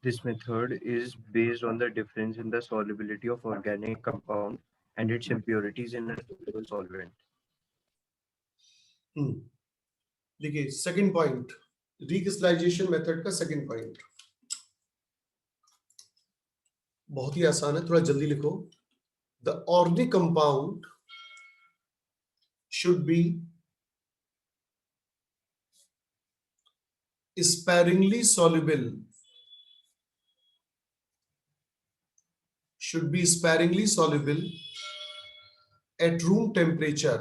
This method is based on the difference in the solubility of organic compound and its impurities in a suitable solvent. देखिए second point, recrystallisation method का second point बहुत ही आसान है, थोड़ा जल्दी लिखो। The organic compound should be sparingly soluble, at room temperature,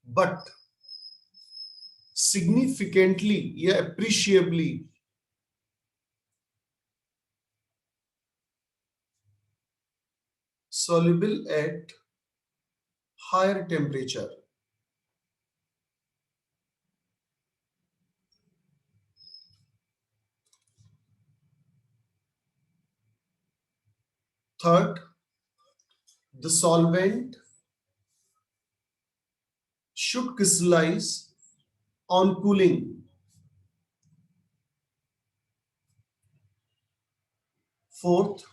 but significantly या appreciably soluble at higher temperature. Third, the solvent should crystallize on cooling. Fourth,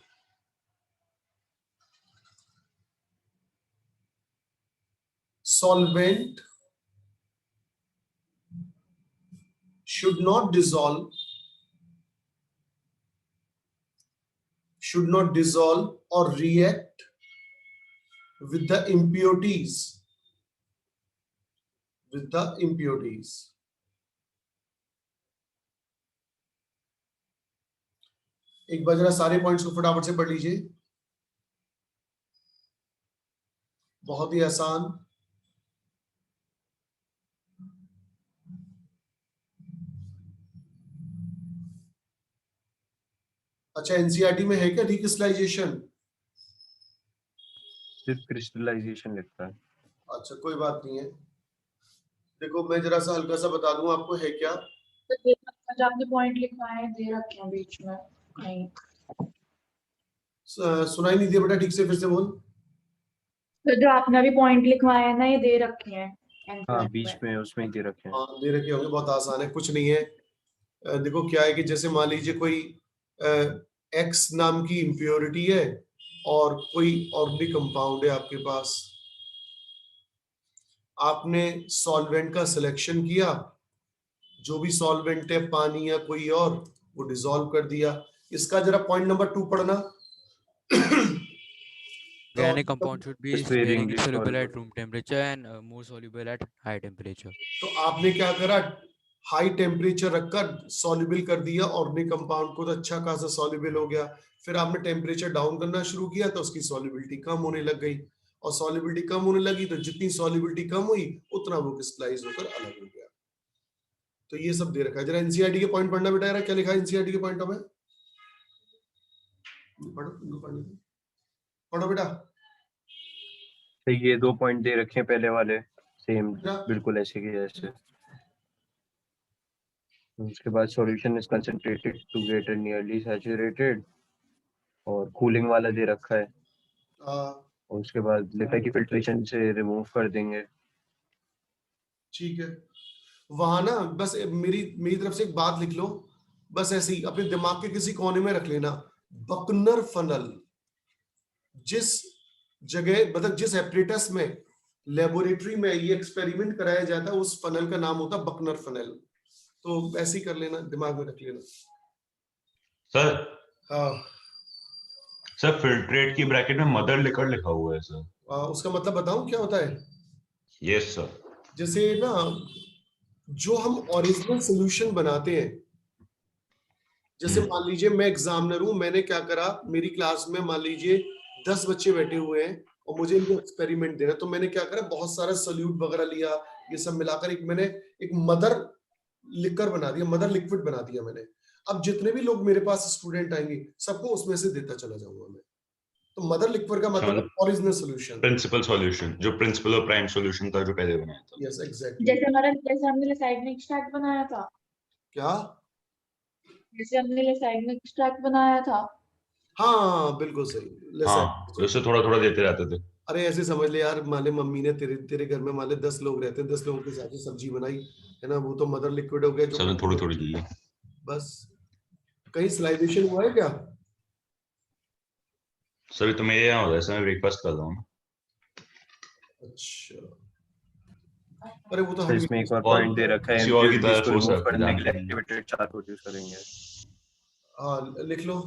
solvent should not dissolve or react with the impurities. एक बार जरा सारे points को फटाफट से पढ़ लीजिए, बहुत ही आसान। अच्छा, एनसीईआरटी में है क्या रिक्रिस्टलाइजेशन? सिर्फ क्रिस्टलाइजेशन लिखता है। अच्छा, कोई बात नहीं है। देखो मैं जरा सा हल्का सा बता दूं आपको, है क्या? जो आपने पॉइंट लिखवाए हैं दे रखे हैं बीच में कहीं। सुनाई नहीं दिया बेटा, ठीक से फिर से बोल। तो जो आपने अभी पॉइंट लिखवाए हैं ना, ये दे रखे हैं। हाँ, बीच में उसमें ही दे रखे हैं। हाँ, दे रखे होंगे, बहुत आसान है, कुछ नहीं है। देखो क्या है कि जैसे मान लीजिए कोई एक्स नाम की इम्प्योरिटी है और कोई ऑर्गेनिक कंपाउंड है आपके पास, आपने सॉल्वेंट का सिलेक्शन किया, जो भी सॉल्वेंट है पानी या कोई और, वो डिसॉल्व कर दिया। इसका जरा पॉइंट नंबर 2 पढ़ना। The organic compound should be sparingly sparingly soluble soluble at room temperature and more soluble at high temperature. तो आपने क्या करा, हाई टेम्परेचर रखकर सॉल्युबल कर दिया ऑर्गेनिक कंपाउंड को, तो अच्छा खासा सॉल्युबल हो गया। फिर आपने टेम्परेचर डाउन करना शुरू किया तो उसकी सॉल्युबिलिटी कम होने लग गई, और सॉल्युबिलिटी कम होने लगी तो जितनी सॉल्युबिलिटी कम हुई उतना वो क्रिस्टलाइज होकर अलग हो गया। तो ये सब दे रखा है। जरा एनसीईआरटी के पॉइंट पढ़ना बेटा, यार क्या लिखा है एनसीईआरटी के पॉइंटों में? पढ़ो बेटा। तो ये 2 पॉइंट दे रखे हैं पहले वाले, सेम बिल्कुल ऐसे के जैसे। उसके बाद solution is concentrated to get nearly saturated, और कूलिंग वाला दे रखा है। और उसके बाद लिखा है कि फिल्ट्रेशन से रिमूव कर देंगे। ठीक है, वहां ना बस मेरी तरफ से एक बात लिख लो, बस ऐसे ही अपने दिमाग के किसी कोने में रख लेना। बकनर फनल, जिस जगह मतलब जिस एपरेटस में लेबोरेटरी में ये एक्सपेरिमेंट कराया जाता है, उस फनल का नाम होता है बकनर फनल। तो ऐसे ही कर लेना, दिमाग में रख लेना। सर हाँ सर, फिल्ट्रेट की ब्रैकेट में मदर लिकर लिखा हुआ है सर। उसका मतलब बताऊं क्या होता है? Yes sir. जैसे ना जो हम ओरिजिनल सॉल्यूशन बनाते हैं, जैसे मान लीजिए मैं एग्जामिनर हूं, मैंने क्या करा, मेरी क्लास में मान लीजिए 10 बच्चे बैठे हुए हैं और मुझे इनको एक्सपेरिमेंट देना, तो मैंने क्या करा, बहुत सारा सॉल्यूट वगैरह लिया, ये सब मिलाकर मैंने एक मदर लिक्विड बना दिया, मदर लिक्विड बना दिया मैंने। अब जितने भी लोग मेरे पास स्टूडेंट आएंगे सबको उसमें से देता चला जाऊंगा मैं। तो मदर लिक्विड का मतलब ओरिजिनल सॉल्यूशन, प्रिंसिपल सॉल्यूशन, जो प्रिंसिपल और प्राइम सॉल्यूशन था जो पहले बनाया था। Yes exactly. जैसे हमने लेसाइड में एक्सट्रैक्ट बनाया था। क्या? जैसे हमने लेसाइड में एक्सट्रैक्ट बनाया था। हाँ बिल्कुल सही। हाँ, उससे थोड़ा थोड़ा देते रहते थे। अरे ऐसे समझ ले यार, मान ले मम्मी ने तेरे घर में मान ले 10 लोग रहते हैं, 10 लोगों के हिसाब से सब्जी बनाई है ना, वो तो मदर लिक्विड हो गया जो सबने थोड़ी थोड़ी ली है। बस। कहीं स्लाइडेशन हुआ है क्या? सर तो मेरे यहाँ होता है, मैं ब्रेकफास्ट कर रहा हूँ। अच्छा, अरे वो तो तो हम इसमें एक और और पॉइंट दे रखा है, किसी और की तरफ इसको हो रिमूव सकता है, करने के लिए जानते नहीं। एक्टिवेटेड चारकोल यूज करेंगे। हाँ लिख लो,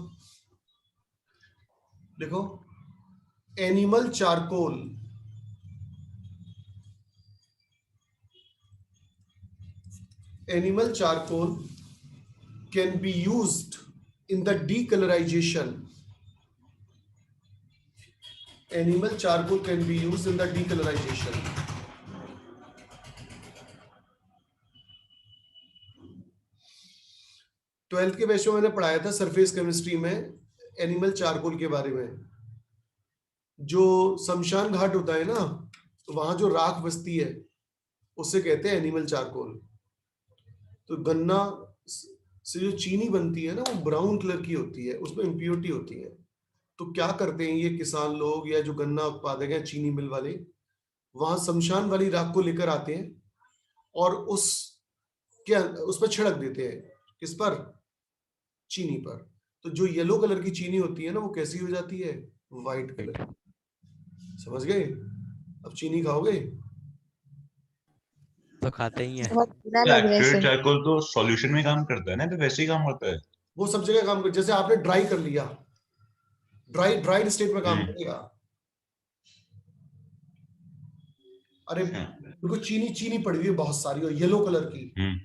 देखो animal charcoal, animal charcoal can be used in the decolorization. Animal charcoal can be used in the decolorization. Twelfth के बैच में मैंने पढ़ाया था सरफेस केमिस्ट्री में एनिमल चारकोल के बारे में। जो शमशान घाट होता है ना, तो वहां जो राख बचती है उसे कहते हैं एनिमल चारकोल। तो गन्ना से जो चीनी बनती है ना, वो ब्राउन कलर की होती है, उसमें इम्प्योरिटी होती है। तो क्या करते हैं ये किसान लोग या जो गन्ना उत्पादक है, चीनी मिल वाले, वहां शमशान वाली राख को लेकर आते हैं और उस पर छिड़क देते हैं। किस पर? चीनी पर। तो जो येलो कलर की चीनी होती है ना, वो कैसी हो जाती है? White colour. समझ गए? अब चीनी खाओगे? तो खाते ही हैं। बहुत बुरा लग रहा है एक्टिवेटेड सर। चारकोल तो सॉल्यूशन में काम करता है ना, तो वैसे ही काम करता है। वो सब जगह काम कर, जैसे आपने ड्राई कर लिया, ड्राइड स्टेट में काम करेगा। अरे बिल्कुल चीनी चीनी पड़ी हुई है बहुत सारी और येलो कलर की,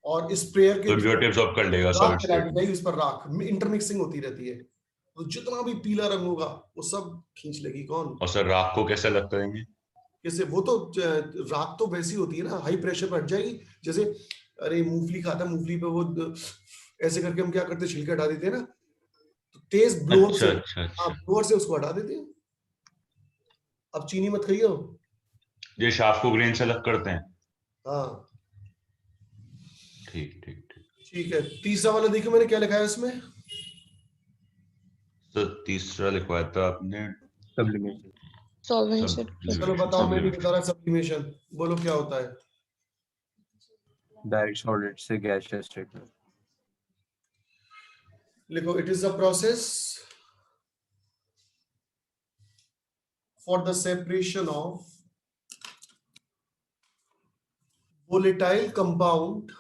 और स्प्रेयर के इम्प्योरिटी अब्सॉर्ब कर लेगा सॉलिड स्टेट में। उस पर राख इंटरमिक्सिंग होती रहती है, तो जितना भी पीला रंग होगा वो सब खींच लेगी। कौन? और सर राख को कैसे अलग करेंगे? कैसे? वो तो राख तो वैसी होती है ना, हाई प्रेशर पर हट जाएगी। जैसे अरे मूंगफली खाता है, मूंगफली पे वो ऐसे करके हम क्या करते हैं, छिलके हटा देते हैं ना, तो तेज ब्लोअर अच्छा से, अच्छा हाँ अच्छा, ब्लोअर से उसको हटा देते हैं। अब चीनी मत खाइयो। ये शाफ्ट को ग्रेन से अलग करते हैं। हाँ ठीक ठीक ठीक। ठीक है, तीसरा वाला देखिए मैंने क्या लिखा है उसमें। तो तीसरा लिखवाया था आपने सब्लिमेशन। सॉल्वेंट। चलो बताओ, मैं नहीं बता रहा। सब्लिमेशन बोलो क्या होता है? डायरेक्ट सॉलिड से गैसियस स्टेट में। लिखो, it is a process for the separation of volatile compound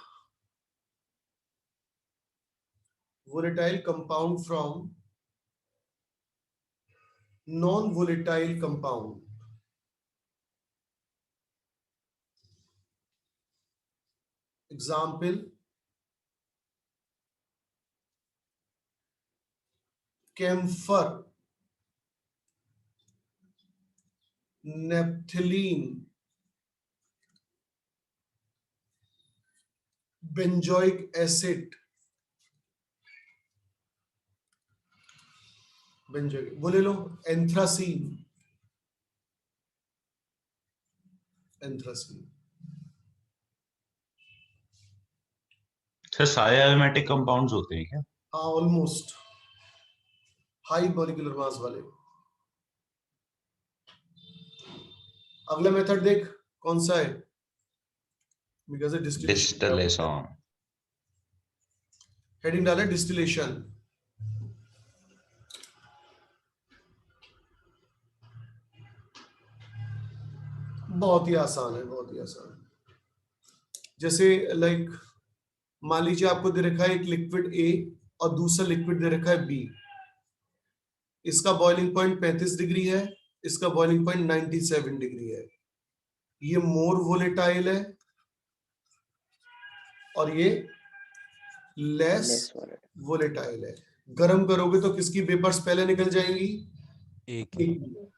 from non-volatile compound. Example: camphor, naphthalene, benzoic acid, वो ले लो, एंथ्रासीन, सर सारे एरोमेटिक कंपाउंड्स होते हैं क्या? हाँ ऑलमोस्ट, हाई मॉलिक्यूलर मास वाले। अगला मेथड देख कौन सा है, बिकॉज डिस्टिलेशन। हेडिंग डाले डिस्टिलेशन। बहुत ही आसान है, बहुत ही आसान। जैसे लाइक मान लीजिए आपको दे रखा है एक लिक्विड ए और दूसरा लिक्विड दे रखा है बी। इसका बॉइलिंग पॉइंट 35 डिग्री है, इसका बॉइलिंग पॉइंट 97 डिग्री है। ये मोर वोलेटाइल है और ये लेस वोलेटाइल है। गर्म करोगे तो किसकी वेपर्स पहले निकल जाएंगी? एक ए की।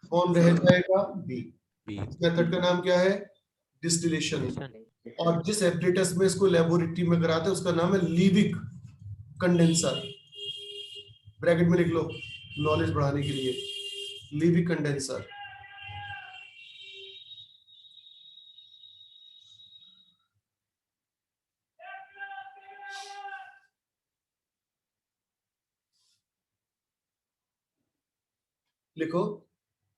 कौन रह जाएगा? बी। बी इस मेथड का नाम क्या है? डिस्टिलेशन। और जिस एपरेटस में इसको लेबोरेटरी में कराते हैं उसका नाम है लीविक कंडेंसर। ब्रैकेट में लिख लो नॉलेज बढ़ाने के लिए, लीविक कंडेंसर। लिखो,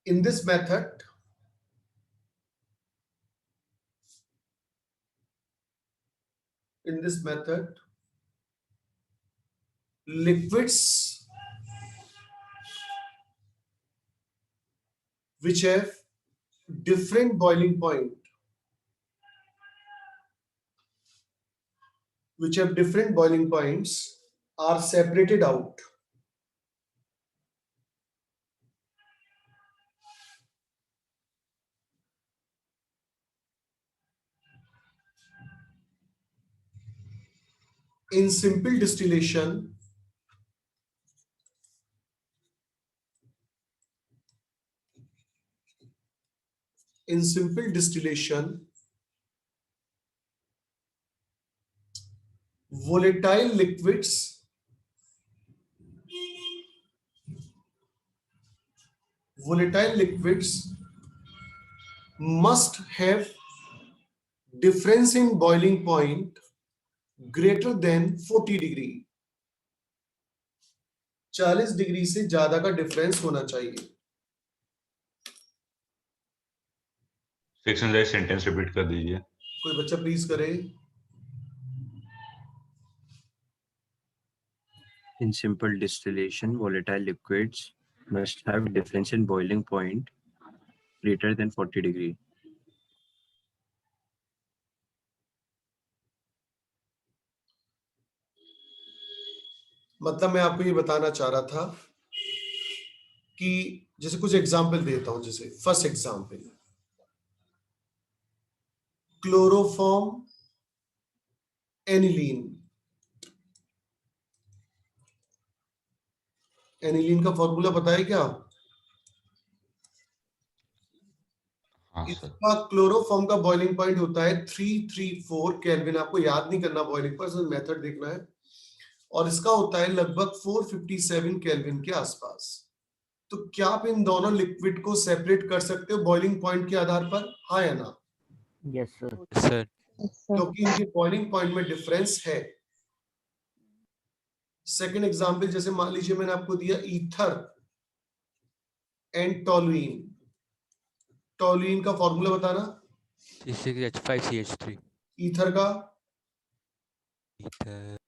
in this method in this method, liquids which have different boiling point, are separated out. In simple distillation, volatile liquids must have difference in boiling point greater than 40 degree, 40 degree से ज्यादा का difference होना चाहिए। 600 sentence repeat कर दीजिए। कोई बच्चा please करे। In simple distillation, volatile liquids must have difference in boiling point greater than 40 degree. मतलब मैं आपको ये बताना चाह रहा था कि जैसे कुछ एग्जाम्पल देता हूं, जैसे first example, chloroform aniline. Aniline का फॉर्मूला पता है क्या? हाँ सर। इसका क्लोरोफॉर्म का बॉइलिंग पॉइंट होता है 334 केल्विन। आपको याद नहीं करना बॉइलिंग पॉइंट, मेथड देखना है। और इसका होता है लगभग 457 केल्विन के आसपास। तो क्या आप इन दोनों लिक्विड को सेपरेट कर सकते हो बॉइलिंग पॉइंट के आधार पर, हाँ या ना? Yes sir. सर क्योंकि इनके बॉइलिंग पॉइंट में डिफरेंस है। सेकंड एग्जांपल, जैसे मान लीजिए मैंने आपको दिया ईथर एंड टोलुइन। टोलुइन का फॉर्मूला बताना। C6H5CH3। ईथर का ईथर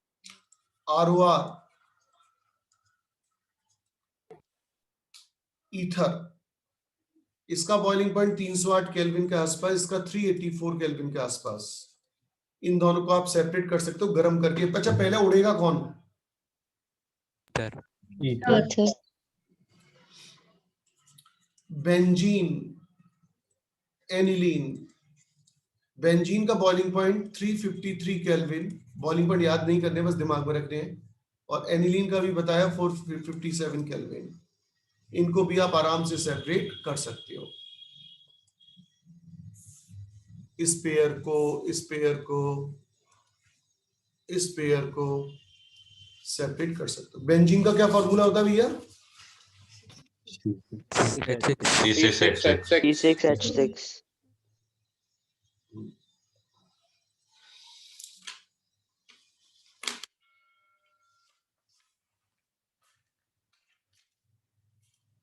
ROR, ईथर, इसका बॉइलिंग पॉइंट 308 केल्विन के आसपास, इसका 384 केल्विन के आसपास। इन दोनों को आप सेपरेट कर सकते हो गर्म करके। अच्छा पहले उड़ेगा कौन? ईथर। Benzene, aniline. बेंजीन का boiling point 353 kelvin, boiling point याद नहीं करने, बस दिमाग में रखने हैं। और एनिलीन का भी बताया 457 केल्विन। इनको भी आप आराम से सेपरेट कर सकते हो। इस पेयर को, इस पेयर को, इस पेयर को सेपरेट कर सकते हो। बेंजीन का क्या फॉर्मूला होता है भैया? C6H6।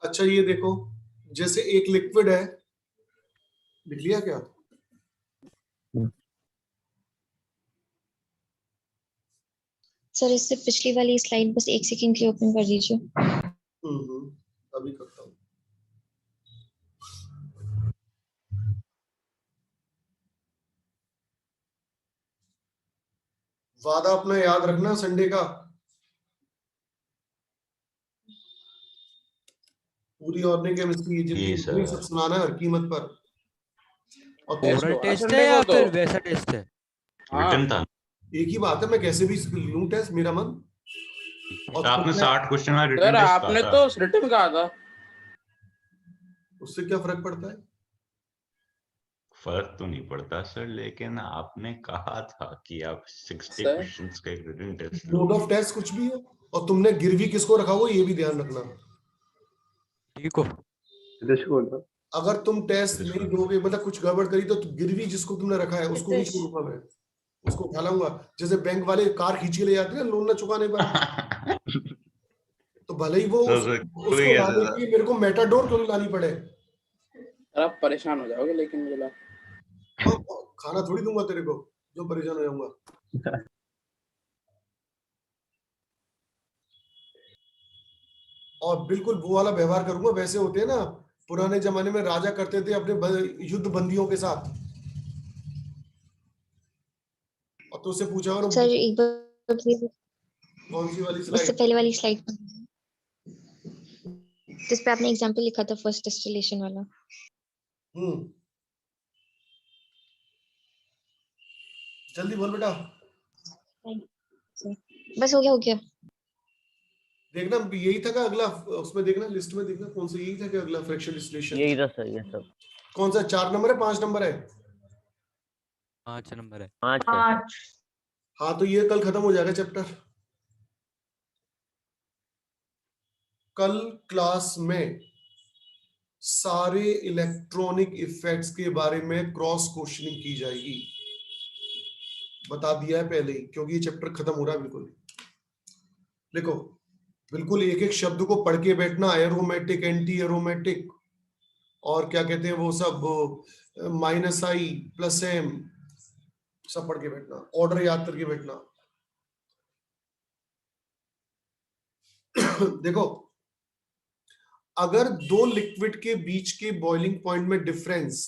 अच्छा ये देखो, जैसे एक लिक्विड है, लिख लिया क्या? सर इससे पिछली वाली स्लाइड बस 1 सेकंड के लिए ओपन कर दीजिए। अभी करता हूँ। वादा अपना याद रखना संडे का। पूरी ऑर्गेनिक केमिस्ट्री ये जितनी सब सुनाना है हर कीमत पर। और ओरल टेस्ट है या फिर वैसा टेस्ट है? रिटन था। एक ही बात है, मैं कैसे भी लूं टेस्ट, मेरा मन। और आपने 60 क्वेश्चन में रिटन सर टेस्ट आपने तो रिटन कहा था। उससे क्या फर्क पड़ता है? फर्क तो नहीं पड़ता सर, लेकिन आपने कहा था कि आप 60 सर? क्वेश्चंस का एक written test mode of test कुछ भी हो, और तुमने गिरवी किसको रखा हुआ ये भी ध्यान रखना। ठीक हो? अगर तुम टेस्ट नहीं दोगे, मतलब कुछ गड़बड़ करी, तो गिरवी जिसको तुमने रखा है उसको नहीं छोड़ूंगा मैं, उसको उठा लाऊंगा। जैसे बैंक वाले कार खींच के ले जाते हैं लोन न चुकाने पर, तो भले ही वो उसको लाने के लिए मेरे को मेटाडोर क्यों लानी पड़े। आप परेशान हो जाओगे, लेकिन मुझे खाना थोड़ी दूंगा तेरे को जो परेशान हो जाऊंगा। और बिल्कुल वो वाला व्यवहार करूंगा, वैसे होते हैं ना पुराने जमाने में राजा करते थे अपने युद्ध बंदियों के साथ। और तो उससे पूछा और सर एक बार please, कौन सी वाली उससे स्लाइड? पहले वाली स्लाइड जिस पे आपने एग्जांपल लिखा था फर्स्ट डिस्टिलेशन वाला। जल्दी बोल बेटा। बस हो गया। देखना यही था क्या अगला, उसमें देखना लिस्ट में देखना कौन सा यही था क्या अगला फ्रैक्शन डिस्टिलेशन? यही था सर, ये सब कौन सा 4 नंबर है 5 नंबर है? 5 नंबर है। 5 है सर। 5। हाँ तो ये कल खत्म हो जाएगा चैप्टर। कल क्लास में सारे इलेक्ट्रॉनिक इफेक्ट्स के बारे में क्रॉस क्वेश्चनिंग की जाएगी। बता दिया है पहले ही, क्योंकि ये चैप्टर खत्म हो रहा है बिल्कुल। देखो बिल्कुल एक एक शब्द को पढ़ के बैठना, एरोमेटिक, एंटी एरोमेटिक और क्या कहते हैं वो सब, माइनस आई प्लस एम, सब पढ़ के बैठना, ऑर्डर याद करके बैठना। देखो अगर दो लिक्विड के बीच के बॉइलिंग पॉइंट में डिफरेंस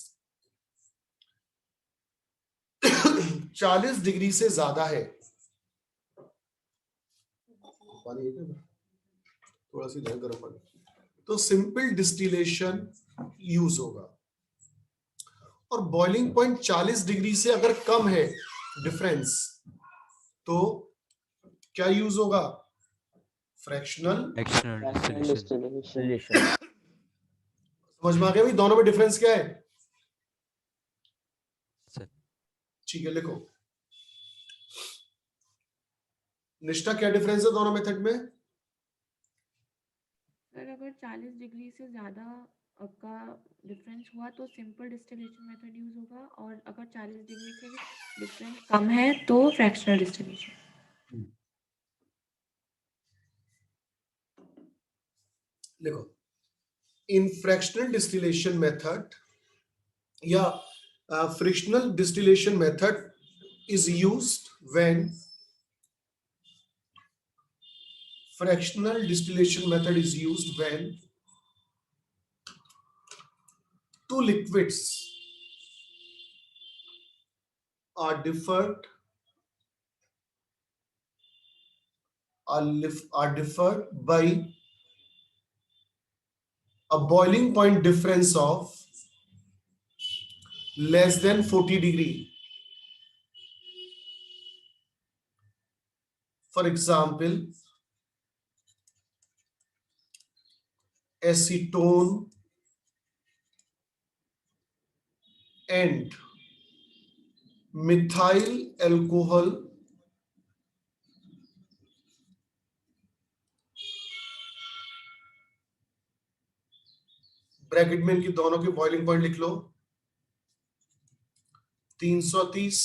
40 डिग्री से ज्यादा है, पानी है क्या? थोड़ा सी गर्म पानी, तो सिंपल डिस्टिलेशन यूज होगा। और बॉइलिंग पॉइंट 40 डिग्री से अगर कम है डिफरेंस, तो क्या यूज होगा? फ्रैक्शनल। External distillation. डिस्टिलेशन। समझ में आ गया भाई दोनों में डिफरेंस क्या है? सर ठीक है लिखो। निष्ठा क्या डिफरेंस है दोनों मेथड में? सर अगर 40 डिग्री से ज़्यादा का डिफरेंस हुआ तो सिंपल डिस्टिलेशन मेथड यूज होगा, और अगर 40 डिग्री से डिफरेंस कम है तो फ्रैक्शनल डिस्टिलेशन। देखो इन फ्रैक्शनल डिस्टिलेशन मेथड या frictional distillation method is used when fractional distillation method is used when two liquids are differed by a boiling point difference of less than 40 degree. For example, acetone and methyl alcohol bracket में इनकी दोनों के boiling point लिख लो, 330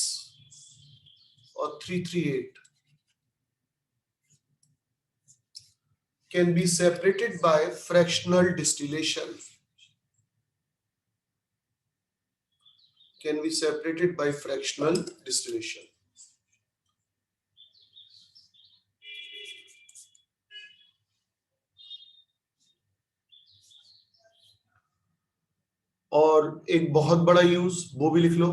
और 338 can be separated by fractional distillation. Can be separated by fractional distillation. और एक बहुत बड़ा यूज वो भी लिख लो,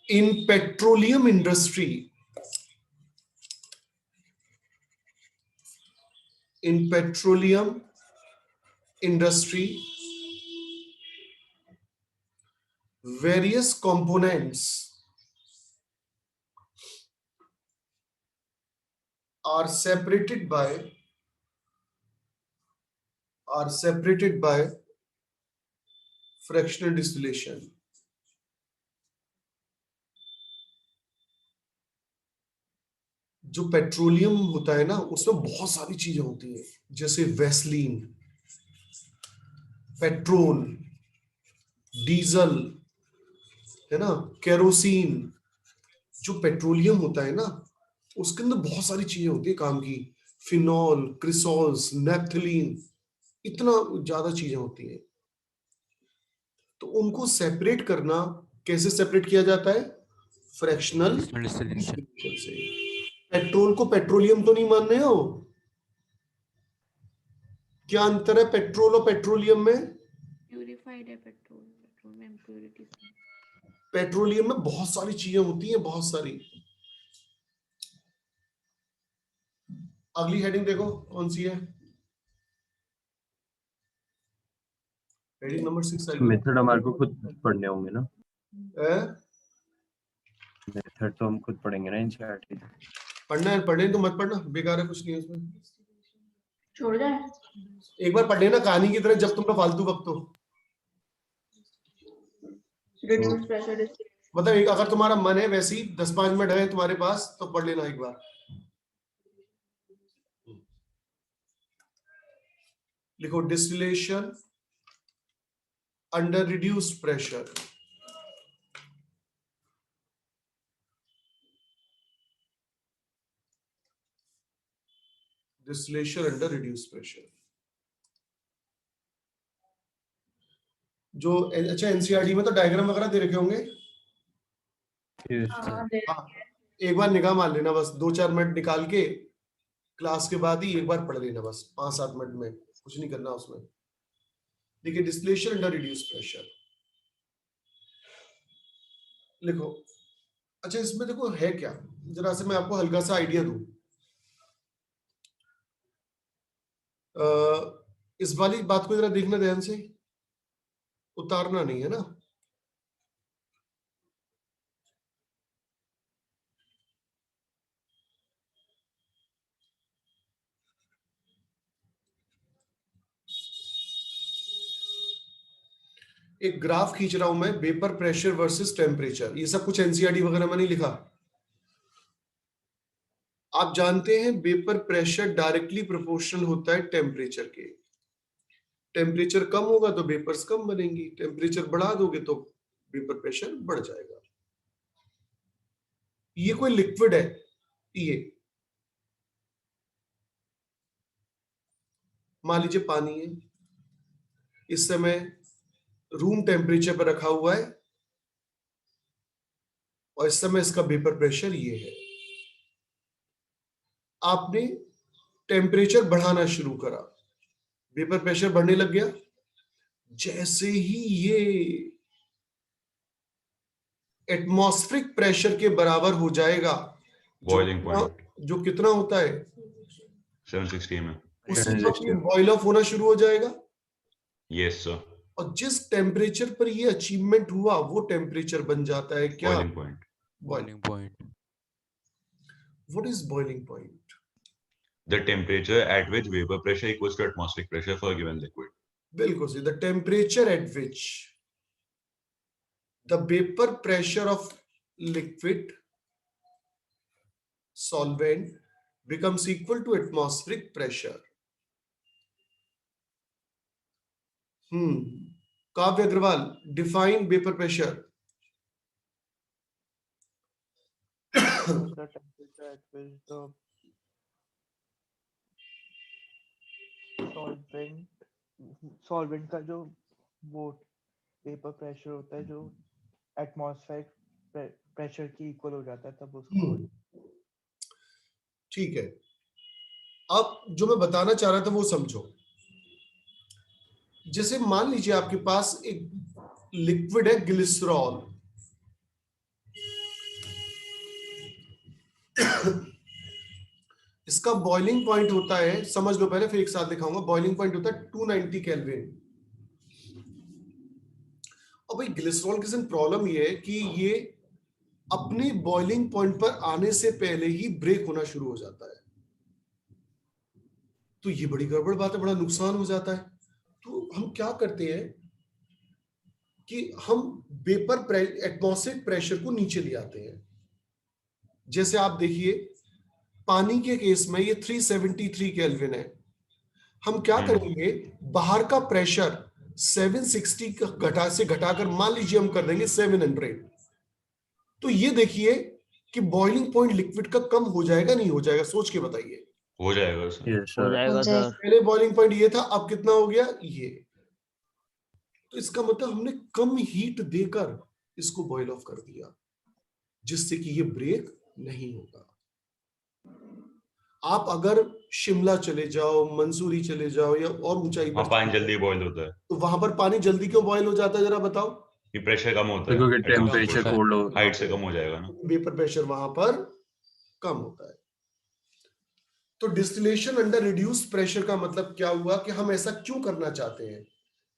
in petroleum industry, in petroleum industry, various components are separated by fractional distillation. जो पेट्रोलियम होता है ना उसमें बहुत सारी चीजें होती हैं, जैसे वैसलीन, पेट्रोल, डीजल, है ना, केरोसिन। जो पेट्रोलियम होता है ना उसके अंदर बहुत सारी चीजें होती है काम की, फिनॉल, क्रिसॉल्स, नेफ्थलीन, इतना ज्यादा चीजें होती हैं। तो उनको सेपरेट करना कैसे सेपरेट किया जाता है? फ्रैक्शनल डिस्टिलेशन से। पेट्रोल को पेट्रोलियम तो नहीं मान रहे हो? क्या अंतर है पेट्रोल और पेट्रोलियम में? प्यूरिफाइड है पेट्रोल, पेट्रोल में इम्प्योरिटीज नहीं। पेट्रोलियम में बहुत सारी चीजें होती हैं, बहुत सारी। अगली हेडिंग देखो कौन सी है? हेडिंग नंबर 6 मेथड हमारे को खुद पढ़ने होंगे ना? है। मेथड तो हम खुद पढ़ेंगे ना एनसीईआरटी। पढ़ना है, पढ़ने तो मत पढ़ना, बेकार है, कुछ नहीं है उसमें। छोड़ जाए। एक बार पढ़ लेना कहानी की तरह, जब तुमने फालतू वक्त हो। रिड्यूस प्रेशर मतलब एक अगर तुम्हारा मन है वैसे ही 10-5 मिनट है तुम्हारे पास तो पढ़ लेना एक बार। लिखो distillation under reduced pressure. Distillation under reduced pressure. जो अच्छा एनसीईआरटी में तो डायग्राम वगैरह दे रखे होंगे। हाँ, दे हाँ, एक बार निगाह मार लेना, बस 2-4 मिनट निकाल के क्लास के बाद ही एक बार पढ़ लेना, बस 5-7 मिनट में, कुछ नहीं करना उसमें। देखिए डिस्टिलेशन अंडर रिड्यूस्ड प्रेशर लिखो। अच्छा इसमें देखो है क्या, जरा से मैं आपको हल्का सा आइडिया दूं। इस वाली बात को जरा देखना ध्यान से, उतारना नहीं है ना। एक ग्राफ खींच रहा हूं मैं, वेपर प्रेशर वर्सेस टेम्परेचर। ये सब कुछ एनसीईआरटी वगैरह में नहीं लिखा। आप जानते हैं वेपर प्रेशर डायरेक्टली प्रोपोर्शनल होता है टेम्परेचर के। टेम्परेचर कम होगा तो वेपर्स कम बनेंगी, टेम्परेचर बढ़ा दोगे तो वेपर प्रेशर बढ़ जाएगा। ये कोई लिक्विड है, ये मान लीजिए पानी है, इस समय रूम टेम्परेचर पर रखा हुआ है और इस समय इसका वेपर प्रेशर ये है। आपने टेम्परेचर बढ़ाना शुरू करा, वेपर प्रेशर बढ़ने लग गया। जैसे ही ये एटमॉस्फेरिक प्रेशर के बराबर हो जाएगा, बॉइलिंग पॉइंट जो कितना होता है 760 में। उसी वक्त बॉइल ऑफ होना शुरू हो जाएगा। Yes sir. और जिस टेम्परेचर पर ये अचीवमेंट हुआ वो टेम्परेचर बन जाता है क्या? Boiling point. Boiling point. What is boiling point? The temperature at which vapor pressure equals to atmospheric pressure for a given liquid. बिल्कुल सही। The temperature at which the vapour pressure of liquid solvent becomes equal to atmospheric pressure. काव्य Agarwal, define vapor pressure. The temperature at which the solvent का जो वो vapour pressure होता है जो atmospheric pressure की इक्वल हो जाता है तब उसको। ठीक है, अब जो मैं बताना चाह रहा था वो समझो। जैसे मान लीजिए आपके पास एक लिक्विड है ग्लिसरॉल, इसका बॉइलिंग पॉइंट होता है, समझ लो पहले फिर एक साथ दिखाऊंगा। बॉइलिंग पॉइंट होता है 290 केल्विन। और भाई ग्लिसरॉल के साथ प्रॉब्लम ये है कि ये अपने बॉइलिंग पॉइंट पर आने से पहले ही ब्रेक होना शुरू हो जाता है। तो ये बड़ी गड़बड़ बात है, बड़ा नुकसान हो जाता है। तो हम क्या करते हैं कि हम वेपर एटमॉस्फेरिक प्रेशर को नीचे ले आते हैं। जैसे आप देखिए पानी के केस में ये 373 केल्विन है। हम क्या करेंगे, बाहर का प्रेशर 760 घटाकर मान लीजिए हम कर देंगे 700। तो ये देखिए कि बॉइलिंग पॉइंट लिक्विड का कम हो जाएगा नहीं हो जाएगा, सोच के बताइए। हो जाएगा सर। हो जाएगा सर। पहले बॉइलिंग पॉइंट ये था, अब कितना हो गया ये। तो इसका मतलब हमने कम हीट देकर इसको बॉईल ऑफ कर दिया, जिससे कि ये ब्रेक नहीं होगा। आप अगर शिमला चले जाओ, मंसूरी चले जाओ या और ऊंचाई पर पानी जल्दी बॉईल होता है, तो वहां पर पानी जल्दी क्यों बॉईल हो जाता है, जरा बताओ। कि प्रेशर कम होता है, क्योंकि टेम्परेचर कोल्ड हो, हाइट से कम हो जाएगा ना, वेपर प्रेशर वहां पर कम होता है। तो डिस्टिलेशन अंडर रिड्यूस प्रेशर का मतलब क्या हुआ कि हम ऐसा क्यों करना चाहते हैं,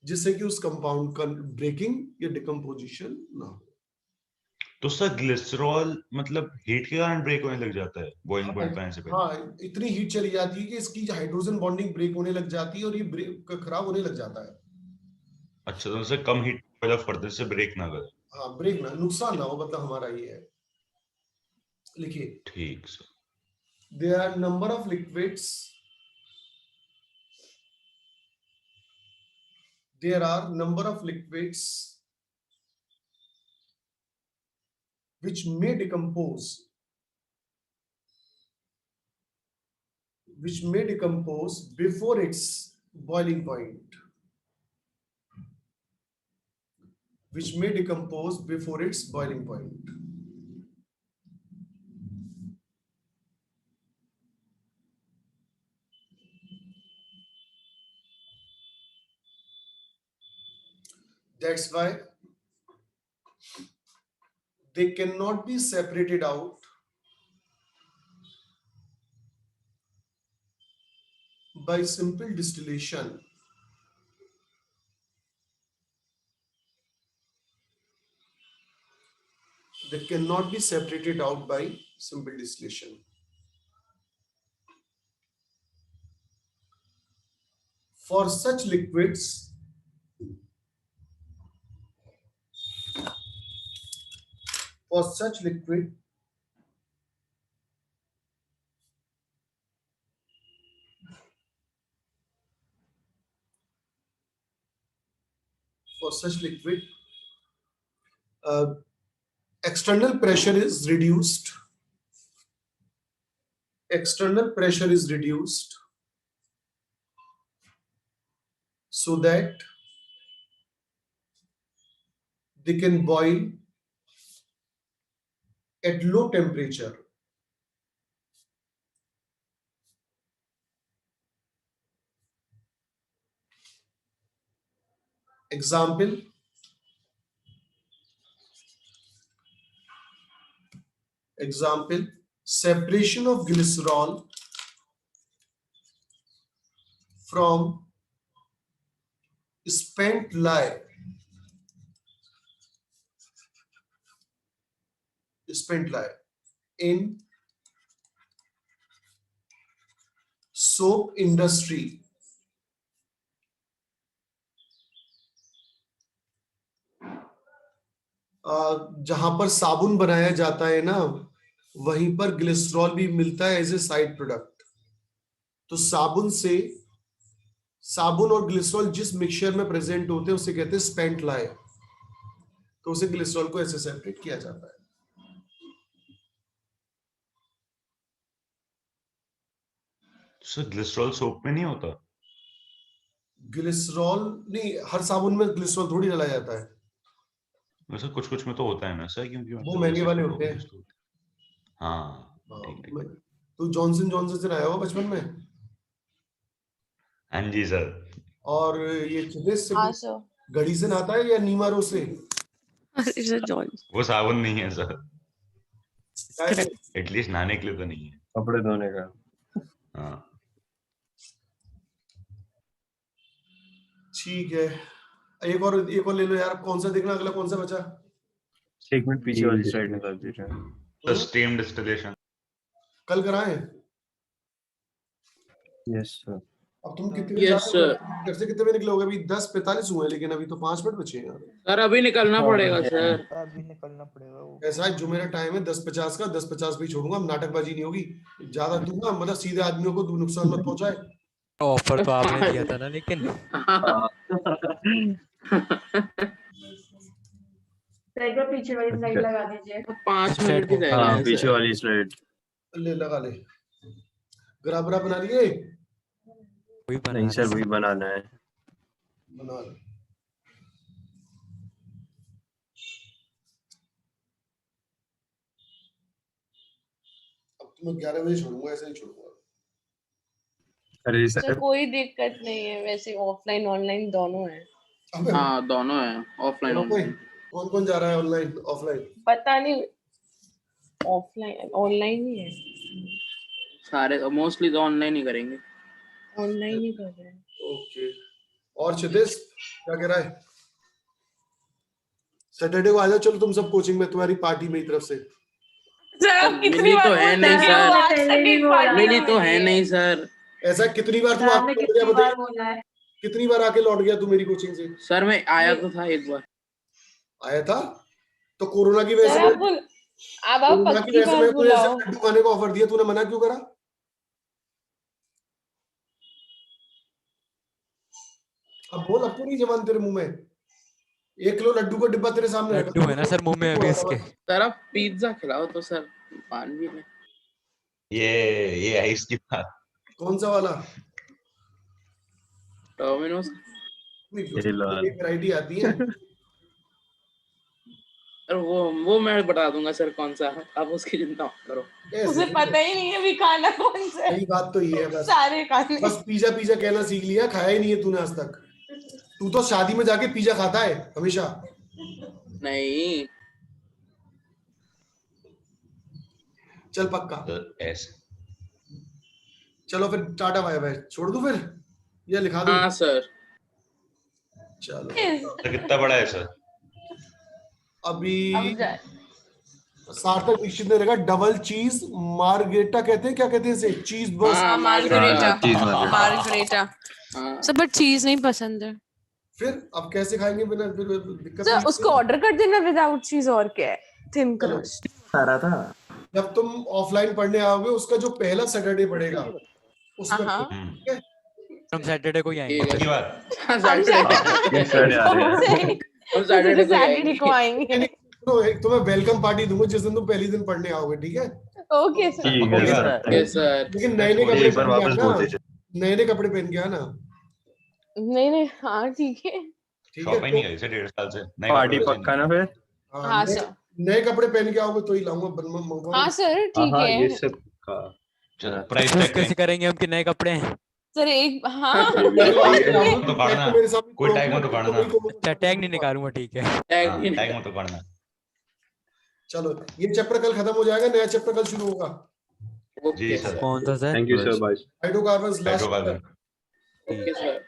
जिससे कि उस कंपाउंड का ब्रेकिंग या डिकम्पोजिशन ना हो। तो सर ग्लिसरॉल मतलब हीट के कारण ब्रेक होने लग जाता है बॉइलिंग पॉइंट पे आने से पहले? हाँ, इतनी हीट चली जाती है कि इसकी हाइड्रोजन बॉन्डिंग ब्रेक होने लग जाती है और ये ब्रेक खराब होने लग जाता है। अच्छा, तो sir come heat boil of करते से ब्रेक ना करे। हाँ, ब्रेक ना, नुकसान ना हो, मतलब हमारा ये है। लिखिए, ठीक sir. there are number of liquids, there are number of liquids which may decompose before its boiling point, which may decompose before its boiling point. That's why they cannot be separated out by simple distillation. They cannot be separated out by simple distillation. For such liquids, external pressure is reduced. External pressure is reduced so that they can boil at low temperature. Example, separation of glycerol from spent lye. In soap industry. जहां पर साबुन बनाया जाता है ना, वहीं पर glycerol भी मिलता है एज ए साइड प्रोडक्ट। तो साबुन और ग्लिसरॉल जिस मिक्सचर में प्रेजेंट होते हैं उसे कहते हैं स्पेंट लाए, तो उसे ग्लिसरॉल को ऐसे सेपरेट किया जाता है। सर ग्लिसरॉल सोप में नहीं होता? ग्लिसरॉल नहीं, हर साबुन में ग्लिसरॉल थोड़ी डाला जाता है। वैसे कुछ कुछ में तो होता है ना सर, क्योंकि वो महंगे वाले होते हैं। हाँ ठीक है। तू जॉनसन से आया हुआ बचपन में? हाँ जी सर। और ये चिदेस से हाँ सर। गड़ी से नहाता है या नीमारो से? वो साबुन नहीं है सर, एटलीस्ट नहाने के लिए तो नहीं है, कपड़े धोने का। हाँ ठीक है, एक और ले लो यार। कौन सा देखना, अगला कौन सा बचा? एक मिनट पीछे वाली स्लाइड निकाल दीजिए। तो स्टीम डिस्टिलेशन कल कराएं? Yes sir. अब तुम कितने घर से कितने बजे निकले होगे? अभी 10:45 हुए हैं, लेकिन अभी तो 5 मिनट बचे हैं यार। सर अभी निकलना पड़ेगा सर, अभी निकलना पड़ेगा वो। ऐसा है, जो मेरा टाइम है 10:50 का, 10:50 पे ही छोड़ूंगा। नाटकबाजी नहीं होगी, ज्यादा दूंगा मतलब सीधे आदमियों को नुकसान मत पहुंचाए। ऑफर तो आपने दिया था ना, लेकिन एक बार पीछे वाली स्लाइड लगा दीजिए। 5 मिनट ही रहेगा। हाँ पीछे वाली स्लाइड ले लगा ले। ग्राफ बना लिए? नहीं सर, वही बनाना है। बना ले। मैं 11 बजे छोड़ूंगा, ऐसे नहीं छोड़ूंगा। अरे सर कोई दिक्कत नहीं है, वैसे ऑफलाइन ऑनलाइन दोनों है। अबे हाँ दोनों है, ऑफलाइन ऑनलाइन। कौन कौन जा रहा है ऑनलाइन ऑफलाइन? पता नहीं, ऑफलाइन ऑनलाइन ही है, सारे मोस्टली तो ऑनलाइन ही करेंगे। ऑनलाइन ही कर रहे हैं। ओके। और क्षितिज क्या कह रहा है? सैटरडे को आ जाओ, चलो तुम सब कोचिंग में, तुम्हारी पार्टी मेरी तरफ से। सर आप कितनी मिली बार तो है बोलते नहीं हैं, सर, आज तक एक बार मिली तो है नहीं सर। ऐसा कितनी बार तू सर आके आपने लौट गया कितनी बताइए? बार बोला है? कितनी बार आके लौट गया तू मेरी कोचिंग से? सर मैं आया तो था एक बार। आया था तो कोरोना की वजह सर से, आप कोरोना की पक्की वजह से बार मैं तुझे ऐसे बुलाओ। लड्डू खाने का ऑफर दिया, तूने मना क्यों करा? अब बोल, अब तो नहीं जबान तेरे मुंह में। 1 किलो लड्डू का डिब्बा तेरे सामने रखा, लड्डू है ना सर मुंह में अभी इसके। सर आप पिज्जा खिलाओ तो सर, पान भी नहीं। ये आइस की बात। कौन सा वाला? डोमिनोज। वैरायटी आती है। सर वो मैं बता दूंगा सर कौन सा है, आप उसकी चिंता मत करो। उसे पता ही नहीं है भी खाना कौन सा है। सही बात तो ये है, बस सारे खाने। बस पिज्जा पिज्जा कहना सीख लिया, खाया ही नहीं है तूने आज तक। तू तो शादी में जाके पिज्जा खाता है हमेशा। नहीं चल पक्का, ऐसे चलो फिर टाटा बाय बाय, छोड़ दूं फिर या लिखा दूं? हाँ सर। चलो तो कितना बड़ा है सर? अभी अब जाए। सार्थक दीक्षित ने रखा डबल चीज मार्गरेटा, कहते हैं क्या कहते हैं इसे? चीज बस। हाँ, मार्गरेटा। हाँ। सर बट चीज नहीं पसंद है। फिर अब कैसे खाएंगे बिना? फिर दिक्कत सर नहीं उसको ऑर्डर कर देना विदाउट चीज, और क्या है, थिन चलो। क्रस्ट। जब तुम ऑफलाइन पढ़ने आओगे, उसका जो पहला सैटरडे पड़ेगा उसमें हाँ। ठीक है? हम सैटरडे को ही आएंगे। ठीक है। की बात। हाँ, सैटरडे को आएंगे। तो एक तुम्हें वेलकम पार्टी दूंगा जिस दिन तुम पहली दिन पढ़ने आओगे, ठीक है? Okay sir. ठीक है सर। Okay sir. लेकिन नए नए कपड़े एक बार पहन के वापस आना, बोल दीजिए। नए कपड़े पहन के आना, नहीं हाँ ठीक है। ठीक शॉप ही है? नहीं है इसे 1.5 साल से। नए पार्टी कपड़े पक्का ना फिर? हाँ नए- सर। नए कपड़े पहन के आओगे तो ही लाऊंगा, मंगवाऊंगा। हाँ सर ठीक हाँ है। ये सब का चलो प्राइस Proof टैग कैसे करेंगे हम कि नए कपड़े हैं? सर एक हाँ तो काटना, मेरे सामने कोई टैग मत उखाड़ना। अच्छा टैग नहीं निकालूंगा, ठीक है। टैग मत उखाड़ना। चलो ये चैप्टर कल खत्म हो जाएगा, नया चैप्टर कल शुरू होगा। जी सर। कौन सा sir? Thank you sir, bye. Hydrocarbons last. Hydrocarbon. Okay sir.